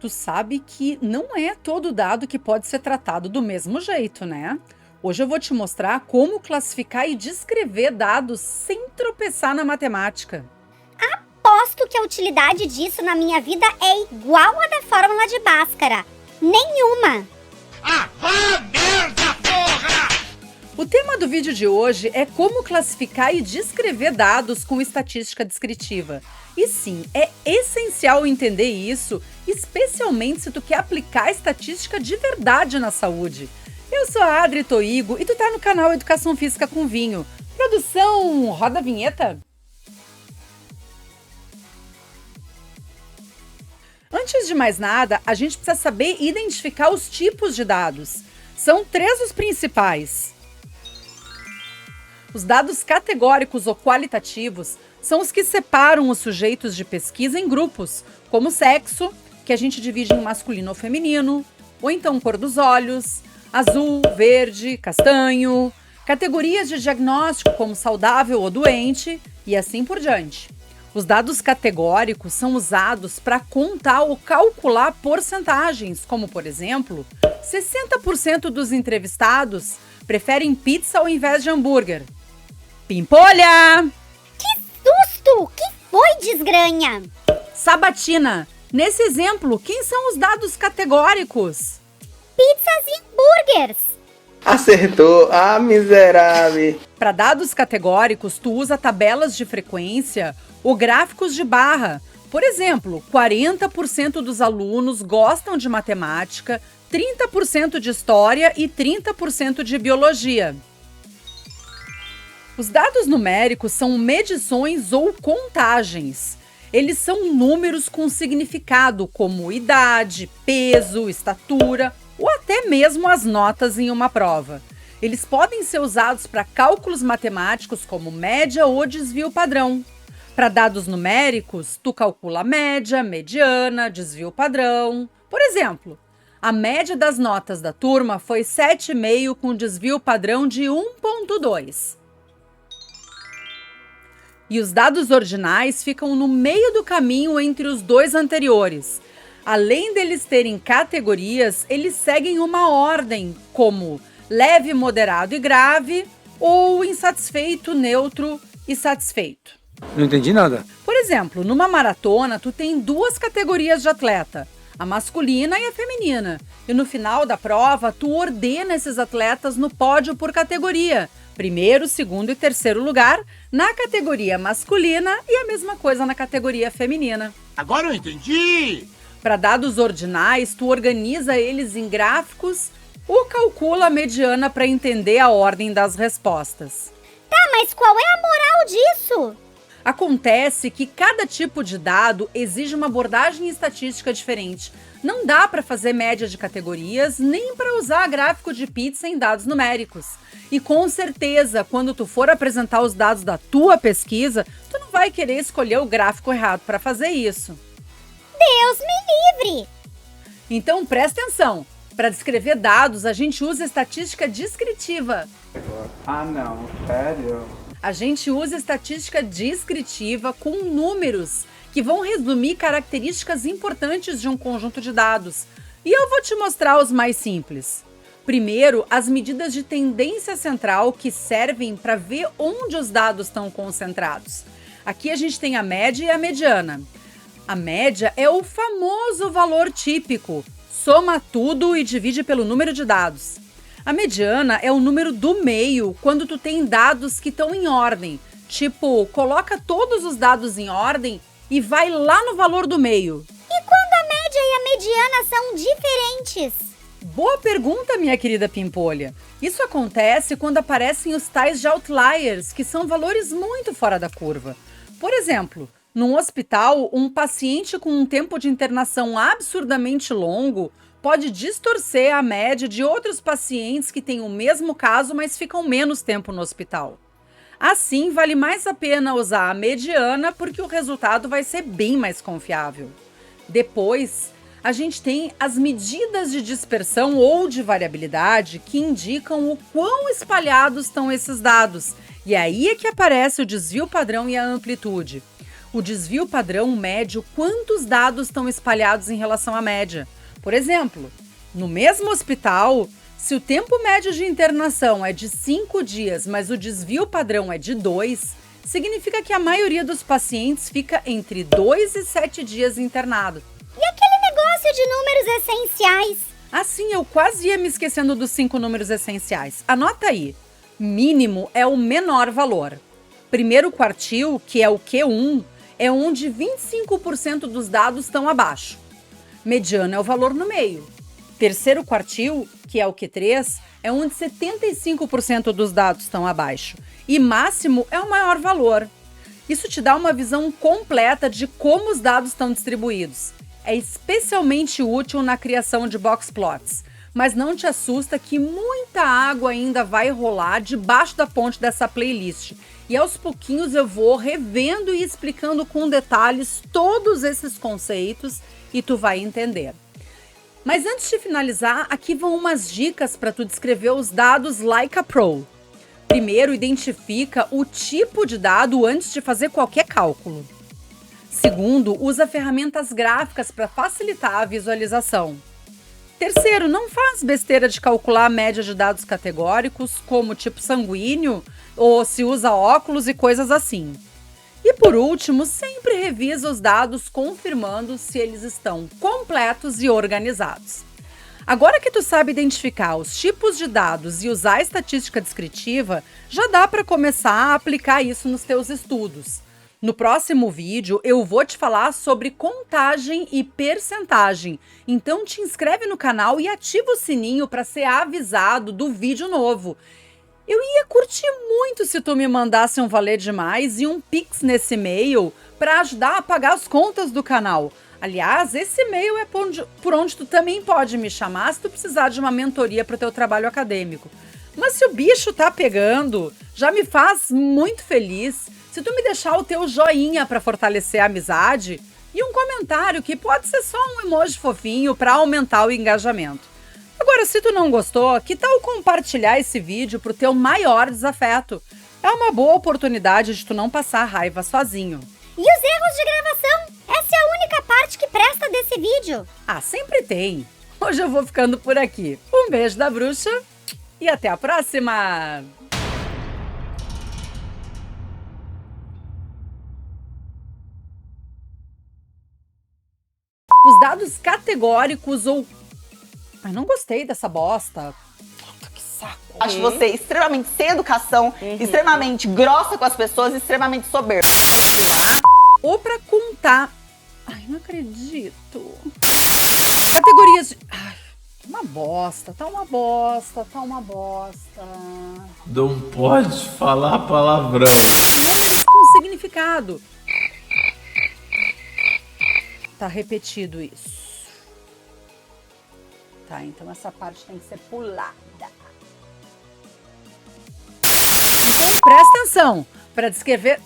Tu sabe que não é todo dado que pode ser tratado do mesmo jeito, né? Hoje eu vou te mostrar como classificar e descrever dados sem tropeçar na matemática. Aposto que a utilidade disso na minha vida é igual a da fórmula de Bhaskara. Nenhuma! Merda, porra! O tema do vídeo de hoje é como classificar e descrever dados com estatística descritiva. E sim, é essencial entender isso, especialmente se tu quer aplicar estatística de verdade na saúde. Eu sou a Adri Toigo e tu tá no canal Educação Física com Vinho. Produção, roda a vinheta. Antes de mais nada, a gente precisa saber identificar os tipos de dados. São 3 os principais. Os dados categóricos ou qualitativos são os que separam os sujeitos de pesquisa em grupos, como sexo, que a gente divide em masculino ou feminino, ou então cor dos olhos, azul, verde, castanho, categorias de diagnóstico como saudável ou doente e assim por diante. Os dados categóricos são usados para contar ou calcular porcentagens, como por exemplo, 60% dos entrevistados preferem pizza ao invés de hambúrguer. Pimpolha! Susto! Que foi, desgranha? Sabatina! Nesse exemplo, quem são os dados categóricos? Pizzas e hambúrgueres! Acertou, miserável! Para dados categóricos, tu usa tabelas de frequência ou gráficos de barra. Por exemplo, 40% dos alunos gostam de matemática, 30% de história e 30% de biologia. Os dados numéricos são medições ou contagens. Eles são números com significado, como idade, peso, estatura ou até mesmo as notas em uma prova. Eles podem ser usados para cálculos matemáticos como média ou desvio padrão. Para dados numéricos, tu calcula a média, mediana, desvio padrão. Por exemplo, a média das notas da turma foi 7,5 com desvio padrão de 1,2. E os dados ordinais ficam no meio do caminho entre os dois anteriores. Além deles terem categorias, eles seguem uma ordem, como leve, moderado e grave, ou insatisfeito, neutro e satisfeito. Não entendi nada. Por exemplo, numa maratona, tu tem 2 categorias de atleta, a masculina e a feminina. E no final da prova, tu ordena esses atletas no pódio por categoria. Primeiro, segundo e terceiro lugar na categoria masculina e a mesma coisa na categoria feminina. Agora eu entendi! Para dados ordinais, tu organiza eles em gráficos ou calcula a mediana para entender a ordem das respostas. Tá, mas qual é a moral disso? Acontece que cada tipo de dado exige uma abordagem estatística diferente. Não dá para fazer média de categorias, nem para usar gráfico de pizza em dados numéricos. E com certeza, quando tu for apresentar os dados da tua pesquisa, tu não vai querer escolher o gráfico errado para fazer isso. Deus me livre! Então presta atenção. Para descrever dados, a gente usa estatística descritiva. Não, sério? A gente usa estatística descritiva com números que vão resumir características importantes de um conjunto de dados. E eu vou te mostrar os mais simples. Primeiro, as medidas de tendência central que servem para ver onde os dados estão concentrados. Aqui a gente tem a média e a mediana. A média é o famoso valor típico. Soma tudo e divide pelo número de dados. A mediana é o número do meio quando tu tem dados que estão em ordem. Tipo, coloca todos os dados em ordem e vai lá no valor do meio. E quando a média e a mediana são diferentes? Boa pergunta, minha querida Pimpolha. Isso acontece quando aparecem os tais de outliers, que são valores muito fora da curva. Por exemplo, num hospital, um paciente com um tempo de internação absurdamente longo pode distorcer a média de outros pacientes que têm o mesmo caso, mas ficam menos tempo no hospital. Assim, vale mais a pena usar a mediana porque o resultado vai ser bem mais confiável. Depois, a gente tem as medidas de dispersão ou de variabilidade que indicam o quão espalhados estão esses dados. E aí é que aparece o desvio padrão e a amplitude. O desvio padrão mede quantos dados estão espalhados em relação à média. Por exemplo, no mesmo hospital, se o tempo médio de internação é de 5 dias, mas o desvio padrão é de 2, significa que a maioria dos pacientes fica entre 2 e 7 dias internado. E aquele negócio de números essenciais? Assim, eu quase ia me esquecendo dos 5 números essenciais. Anota aí. Mínimo é o menor valor. Primeiro quartil, que é o Q1, é onde 25% dos dados estão abaixo. Mediano é o valor no meio. Terceiro quartil, que é o Q3, é onde 75% dos dados estão abaixo. E máximo é o maior valor. Isso te dá uma visão completa de como os dados estão distribuídos. É especialmente útil na criação de box plots. Mas não te assusta que muita água ainda vai rolar debaixo da ponte dessa playlist. E aos pouquinhos eu vou revendo e explicando com detalhes todos esses conceitos e tu vai entender. Mas antes de finalizar, aqui vão umas dicas para tu descrever os dados like a pro. Primeiro, identifica o tipo de dado antes de fazer qualquer cálculo. Segundo, usa ferramentas gráficas para facilitar a visualização. Terceiro, não faz besteira de calcular a média de dados categóricos, como tipo sanguíneo, ou se usa óculos e coisas assim. E por último, sempre revisa os dados confirmando se eles estão completos e organizados. Agora que tu sabe identificar os tipos de dados e usar a estatística descritiva, já dá para começar a aplicar isso nos teus estudos. No próximo vídeo, eu vou te falar sobre contagem e percentagem. Então te inscreve no canal e ativa o sininho para ser avisado do vídeo novo. Eu ia curtir muito se tu me mandasse um Valeu Demais e um Pix nesse e-mail para ajudar a pagar as contas do canal. Aliás, esse e-mail é por onde tu também pode me chamar se tu precisar de uma mentoria para o teu trabalho acadêmico. Mas se o bicho tá pegando, já me faz muito feliz se tu me deixar o teu joinha para fortalecer a amizade e um comentário que pode ser só um emoji fofinho para aumentar o engajamento. Agora, se tu não gostou, que tal compartilhar esse vídeo pro teu maior desafeto? É uma boa oportunidade de tu não passar raiva sozinho. E os erros de gravação? Essa é a única parte que presta desse vídeo. Ah, sempre tem. Hoje eu vou ficando por aqui. Um beijo da bruxa e até a próxima! Os dados categóricos ou... Ai, não gostei dessa bosta. Que saco. Acho você extremamente sem educação, extremamente grossa com as pessoas, extremamente soberba. Ou pra contar... Ai, não acredito. Categorias de... Ai, uma bosta, tá uma bosta, tá uma bosta. Não pode falar palavrão. Verbos com significado. Tá repetido isso. Tá, então essa parte tem que ser pulada. Então presta atenção para descrever